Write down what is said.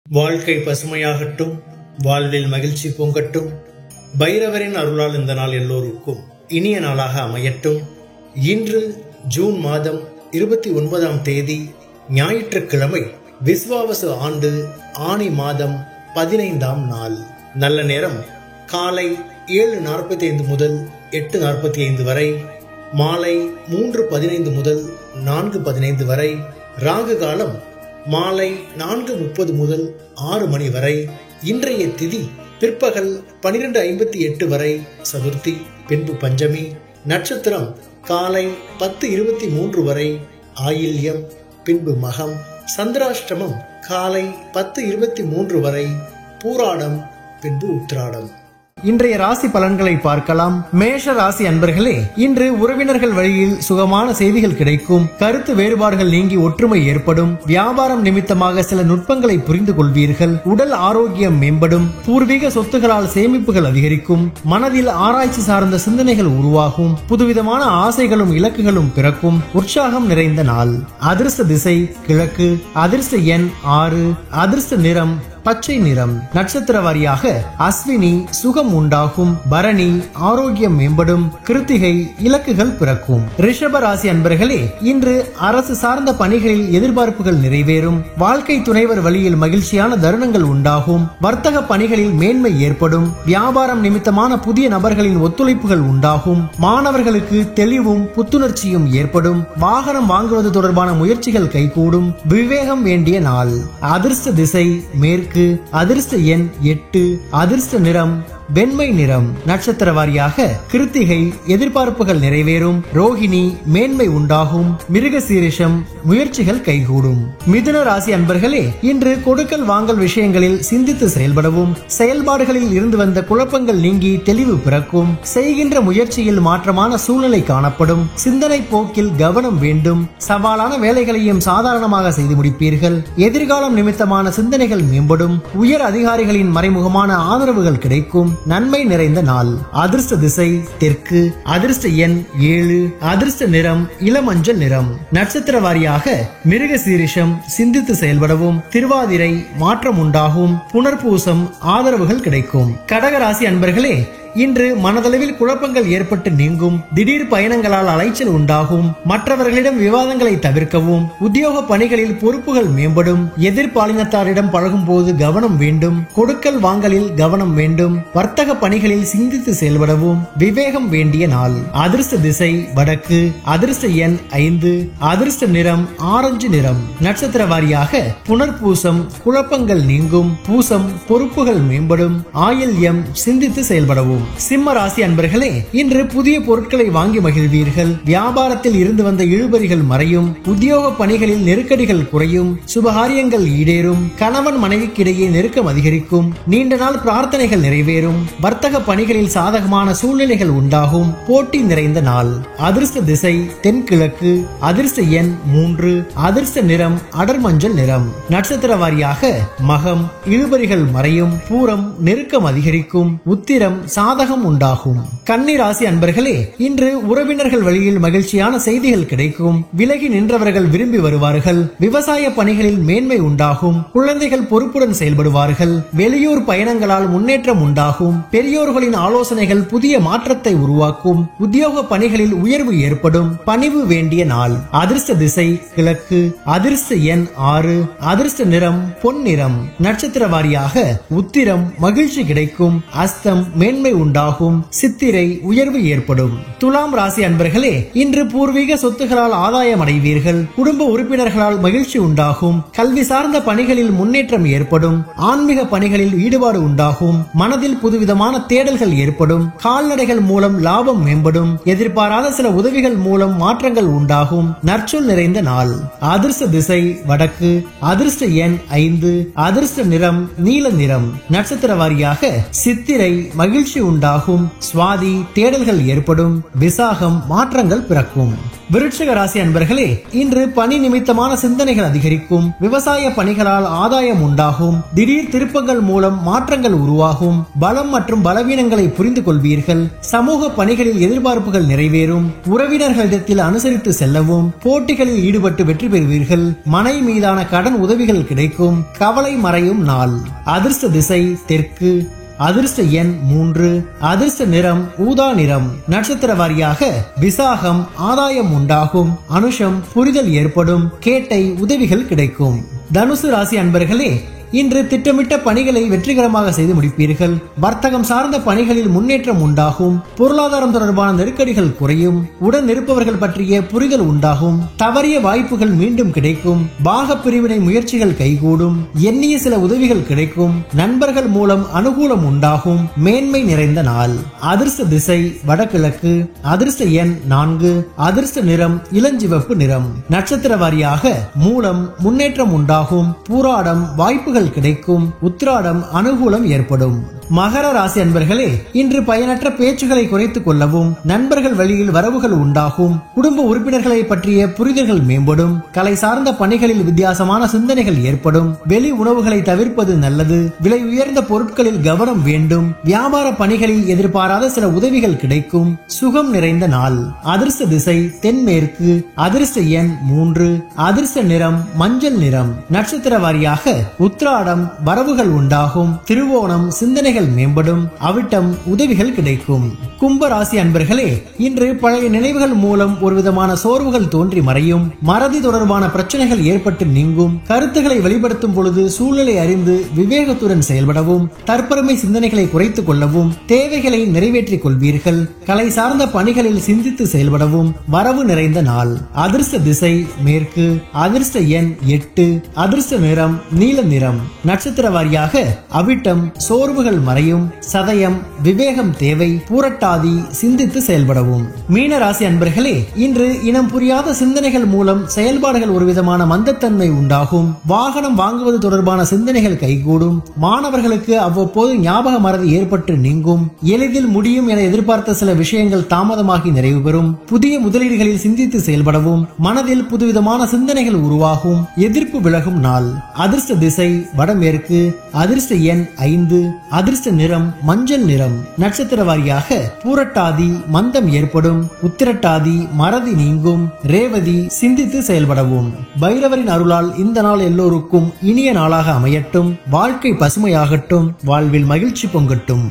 வாழ்க்கை பசுமையாகட்டும், வாழ்வில் மகிழ்ச்சி பொங்கட்டும். பைரவரின் அருளால் இந்த நாள் எல்லோருக்கும் இனிய நாளாக அமையட்டும். இன்று ஜூன் மாதம் 29ஆம் தேதி ஞாயிற்றுக்கிழமை, விஸ்வாவசு ஆண்டு ஆனி மாதம் 15ஆம் நாள். நல்ல நேரம் காலை 7:45 முதல் 8:45 வரை, மாலை 3:15 முதல் 4:15 வரை, ராகு காலம் மாலை 4:30 முதல் 6 மணி வரை. இன்றைய திதி பிற்பகல் 12:58 வரை சதுர்த்தி, பின்பு பஞ்சமி. நட்சத்திரம் காலை 10:23 வரை ஆயில்யம், பின்பு மகம். சந்திராஷ்டமம் காலை 10:23 வரை பூராடம், பின்பு உத்திராடம். இன்றைய ராசி பலன்களை பார்க்கலாம். மேஷ ராசி அன்பர்களே, இன்று உறவினர்கள் வழியில் சுகமான செய்திகள் கிடைக்கும். கருத்து வேறுபாடுகள் நீங்கி ஒற்றுமை ஏற்படும். வியாபாரம் நிமித்தமாக சில நுட்பங்களை புரிந்து கொள்வீர்கள். உடல் ஆரோக்கியம் மேம்படும். பூர்வீக சொத்துகளால் சேமிப்புகள் அதிகரிக்கும். மனதில் ஆராய்ச்சி சார்ந்த சிந்தனைகள் உருவாகும். புதுவிதமான ஆசைகளும் இலக்குகளும் பிறக்கும். உற்சாகம் நிறைந்த நாள். அதிர்ஷ்ட திசை கிழக்கு. அதிர்ஷ்ட எண் 6. அதிர்ஷ்ட நிறம் பச்சை நிறம். நட்சத்திர வாரியாக அஸ்வினி சுகம் உண்டாகும். பரணி ஆரோக்கியம் மேம்படும். கிருத்திகை இலக்குகள் பிறக்கும். ரிஷப ராசி அன்பர்களே, இன்று அரசு சார்ந்த பணிகளில் எதிர்பார்ப்புகள் நிறைவேறும். வாழ்க்கை துணைவர் வழியில் மகிழ்ச்சியான தருணங்கள் உண்டாகும். வர்த்தக பணிகளில் மேன்மை ஏற்படும். வியாபாரம் நிமித்தமான புதிய நபர்களின் ஒத்துழைப்புகள் உண்டாகும். மாணவர்களுக்கு தெளிவும் புத்துணர்ச்சியும் ஏற்படும். வாகனம் வாங்குவது தொடர்பான முயற்சிகள் கைகூடும். விவேகம் வேண்டிய நாள். அதிர்ஷ்ட திசை மேற்கு. அதிர்ஷ்ட எண் 8. அதிர்ஷ்ட நிறம் வெண்மை நிறம். நட்சத்திர வாரியாக கிருத்திகை எதிர்பார்ப்புகள் நிறைவேறும். ரோஹிணி மேன்மை உண்டாகும். மிருகசீரிஷம் முயற்சிகள் கைகூடும். மிதுன ராசி அன்பர்களே, இன்று கொடுக்கல் வாங்கல் விஷயங்களில் சிந்தித்து செயல்படவும். செயல்பாடுகளில் இருந்து வந்த குழப்பங்கள் நீங்கி தெளிவு பிறக்கும். செய்கின்ற முயற்சியில் மாற்றமான சூழ்நிலை காணப்படும். சிந்தனை போக்கில் கவனம் வேண்டும். சவாலான வேலைகளையும் சாதாரணமாக செய்து முடிப்பீர்கள். எதிர்காலம் நிமித்தமான சிந்தனைகள் மேம்படும். உயர் அதிகாரிகளின் மறைமுகமான ஆதரவுகள் கிடைக்கும். நன்மை நிறைந்த நாள். அதிர்ஷ்ட திசை தெற்கு. அதிர்ஷ்ட எண் 7. அதிர்ஷ்ட நிறம் இளமஞ்சள் நிறம். நட்சத்திர வாரியாக மிருகசீரிஷம் சிந்தித்து செயல்படவும். திருவாதிரை மாற்றம் உண்டாகும். புனர்பூசம் ஆதரவுகள் கிடைக்கும். கடகராசி அன்பர்களே, இன்று மனதளவில் குழப்பங்கள் ஏற்பட்டு நீங்கும். திடீர் பயணங்களால் அலைச்சல் உண்டாகும். மற்றவர்களிடம் விவாதங்களை தவிர்க்கவும். உத்தியோக பணிகளில் பொறுப்புகள் மேம்படும். எதிர்பாலினத்தாரிடம் பழகும் போது கவனம் வேண்டும். கொடுக்கல் வாங்கலில் கவனம் வேண்டும். வர்த்தக பணிகளில் சிந்தித்து செயல்படவும். விவேகம் வேண்டிய நாள். அதிர்ஷ்ட திசை வடக்கு. அதிர்ஷ்ட எண் 5. அதிர்ஷ்ட நிறம் ஆரஞ்சு நிறம். நட்சத்திர வாரியாக புனர்பூசம் குழப்பங்கள் நீங்கும். பூசம் பொறுப்புகள் மேம்படும். ஆயில்யம் சிந்தித்து செயல்படவும். சிம்ம ராசி அன்பர்களே, இன்று புதிய பொருட்களை வாங்கி மகிழ்வீர்கள். வியாபாரத்தில் இருந்து வந்த இழுபறிகள் மறையும். உத்தியோக பணிகளில் நெருக்கடிகள் குறையும். சுபகாரியங்கள் ஈடேறும். கணவன் மனைவிக்கிடையே நெருக்கம் அதிகரிக்கும். நீண்ட நாள் பிரார்த்தனைகள் நிறைவேறும். வர்த்தக பணிகளில் சாதகமான சூழ்நிலைகள் உண்டாகும். போட்டி நிறைந்த நாள். அதிர்ஷ்ட திசை தென்கிழக்கு. அதிர்ஷ்ட எண் 3. அதிர்ஷ்ட நிறம் அடர் மஞ்சள் நிறம். நட்சத்திர வாரியாக மகம் இழுபறிகள் மறையும். பூரம் நெருக்கம் அதிகரிக்கும். உத்திரம் சாதகம் உண்டாகும். கன்னி ராசி அன்பர்களே, இன்று உறவினர்கள் வழியில் மகிழ்ச்சியான செய்திகள் கிடைக்கும். விலகி நின்றவர்கள் விரும்பி வருவார்கள். விவசாய பணிகளில் மேன்மை உண்டாகும். குழந்தைகள் பொறுப்புடன் செயல்படுவார்கள். வெளியூர் பயணங்களால் முன்னேற்றம் உண்டாகும். பெரியோர்களின் ஆலோசனைகள் புதிய மாற்றத்தை உருவாக்கும். உத்தியோக பணிகளில் உயர்வு ஏற்படும். பணிவு வேண்டிய நாள். அதிர்ஷ்ட திசை கிழக்கு. அதிர்ஷ்ட எண் 6. அதிர்ஷ்ட நிறம் பொன் நிறம். நட்சத்திர வாரியாக உத்திரம் மகிழ்ச்சி கிடைக்கும். அஸ்தம் மேன்மை உண்டாகும். சித்திரை உயர்வு ஏற்படும். துலாம் ராசி அன்பர்களே, இன்று பூர்வீக சொத்துகளால் ஆதாயம் அடைவீர்கள். குடும்ப உறுப்பினர்களால் மகிழ்ச்சி உண்டாகும். கல்வி சார்ந்த பணிகளில் முன்னேற்றம் ஏற்படும். ஆன்மீக பணிகளில் ஈடுபாடு உண்டாகும். மனதில் புதுவிதமான தேடல்கள் ஏற்படும். கால்நடைகள் மூலம் லாபம் மேம்படும். எதிர்பாராத சில உதவிகள் மூலம் மாற்றங்கள் உண்டாகும். நற்சொல் நிறைந்த நாள். அதிர்ஷ்ட திசை வடக்கு. அதிர்ஷ்ட எண் 5. அதிர்ஷ்ட நிறம் நீல நிறம். நட்சத்திர வாரியாக சித்திரை மகிழ்ச்சி உண்டாகும். சுவாதி தேடல்கள் ஏற்படும். விசாகம் மாற்றங்கள் பிறக்கும். விருட்சிக ராசி அன்பர்களே, இன்று பணி நிமித்தமான சிந்தனைகள் அதிகரிக்கும். விவசாய பணிகளால் ஆதாயம் உண்டாகும். திடீர் திருப்பங்கள் மூலம் மாற்றங்கள் உருவாகும். பலம் மற்றும் பலவீனங்களை புரிந்து கொள்வீர்கள். சமூக பணிகளில் எதிர்பார்ப்புகள் நிறைவேறும். உறவினர்களிடத்தில் அனுசரித்து செல்லவும். போட்டிகளில் ஈடுபட்டு வெற்றி பெறுவீர்கள். மனை மீதான கடன் உதவிகள் கிடைக்கும். கவலை மறையும் நாள். அதிர்ஷ்ட திசை தெற்கு. அதிர்ஷ்ட எண் 3. அதிர்ஷ்ட நிறம் ஊதா நிறம். நட்சத்திர வாரியாக விசாகம் ஆதாயம் உண்டாகும். அனுஷம் புரிதல் ஏற்படும். கேட்டை உதவிகள் கிடைக்கும். தனுசு ராசி அன்பர்களே, இன்று திட்டமிட்ட பணிகளை வெற்றிகரமாக செய்து முடிப்பீர்கள். வர்த்தகம் சார்ந்த பணிகளில் முன்னேற்றம் உண்டாகும். பொருளாதாரம் தொடர்பான நெருக்கடிகள் குறையும். உடன் இருப்பவர்கள் பற்றிய புரிதல் உண்டாகும். தவறிய வாய்ப்புகள் மீண்டும் கிடைக்கும். பாக பிரிவினை முயற்சிகள் கைகூடும். எண்ணிய சில உதவிகள் கிடைக்கும். நண்பர்கள் மூலம் அனுகூலம் உண்டாகும். மேன்மை நிறைந்த நாள். அதிர்ஷ்ட திசை வடகிழக்கு. அதிர்ஷ்ட எண் 4. அதிர்ஷ்ட நிறம் இளஞ்சிவப்பு நிறம். நட்சத்திர வாரியாக மூலம் முன்னேற்றம் உண்டாகும். பூராடம் வாய்ப்புகள் கிடைக்கும். உத்திராடம் அனுகூலம் ஏற்படும். மகர ராசி அன்பர்களே, இன்று பயனற்ற பேச்சுகளை குறைத்துக் கொள்ளவும். நண்பர்கள் வழியில் வரவுகள் உண்டாகும். குடும்ப உறுப்பினர்களை பற்றிய புரிதல்கள் மேம்படும். கலை சார்ந்த பணிகளில் வித்தியாசமான சிந்தனைகள் ஏற்படும். வெளி உணவுகளை தவிர்ப்பது நல்லது. விலை உயர்ந்த பொருட்களில் கவனம் வேண்டும். வியாபார பணிகளில் எதிர்பாராத சில உதவிகள் கிடைக்கும். சுகம் நிறைந்த நாள். அதிர்ஷ்ட திசை தென்மேற்கு. அதிர்ஷ்ட எண் 3. அதிர்ஷ்ட நிறம் மஞ்சள் நிறம். நட்சத்திர வாரியாக உத்திராடம் வரவுகள் உண்டாகும். திருவோணம் சிந்தனைகள் மேம்படும். அவிட்டம் உதவிகள் கிடைக்கும். கும்ப ராசி அன்பர்களே, இன்று பழைய நினைவுகள் மூலம் ஒரு விதமான சோர்வுகள் தோன்றி மறையும். மறதி தொடர்பான பிரச்சனைகள் ஏற்பட்டு நீங்கும். கருத்துக்களை வெளிப்படுத்தும் பொழுது சூழ்நிலை அறிந்து விவேகத்துடன் செயல்படவும். தற்பெருமை சிந்தனைகளை குறைத்துக் கொள்ளவும். தேவைகளை நிறைவேற்றிக் கொள்வீர்கள். கலை சார்ந்த பணிகளில் சிந்தித்து செயல்படவும். வரவு நிறைந்த நாள். அதிர்ஷ்ட திசை மேற்கு. அதிர்ஷ்ட எண் 8. அதிர்ஷ்ட நிறம் நீல நிறம். நட்சத்திர வாரியாக அவிட்டம் சோர்வுகள் மறையும். சதயம் விவேகம் தேவை. பூரட்டாதி சிந்தித்து செயல்படவும். மீன ராசி அன்பர்களே, இன்று இனம் புரியாத சிந்தனைகள் மூலம் செயல்பாடுகள் ஒரு விதமான மந்தத்தன்மை உண்டாகும். வாகனம் வாங்குவது தொடர்பான சிந்தனைகள் கைகூடும். மாணவர்களுக்கு அவ்வப்போது ஞாபக மறதி ஏற்பட்டு நீங்கும். எளிதில் முடியும் என எதிர்பார்த்த சில விஷயங்கள் தாமதமாகி நிறைவு பெறும். புதிய முதலீடுகளில் சிந்தித்து செயல்படவும். மனதில் புதுவிதமான சிந்தனைகள் உருவாகும். எதிர்ப்பு விலகும் நாள். அதிர்ஷ்ட திசை வடமேற்கு. அதிர்ஷ்ட எண் 5. அதிர்ஷ்ட நிறம் மஞ்சள் நிறம். நட்சத்திர வாரியாக பூரட்டாதி மந்தம் ஏற்படும். உத்திரட்டாதி மறதி நீங்கும். ரேவதி சிந்தித்து செயல்படவும். பைரவரின் அருளால் இந்த நாள் எல்லோருக்கும் இனிய நாளாக அமையட்டும். வாழ்க்கை பசுமையாகட்டும். வாழ்வில் மகிழ்ச்சி பொங்கட்டும்.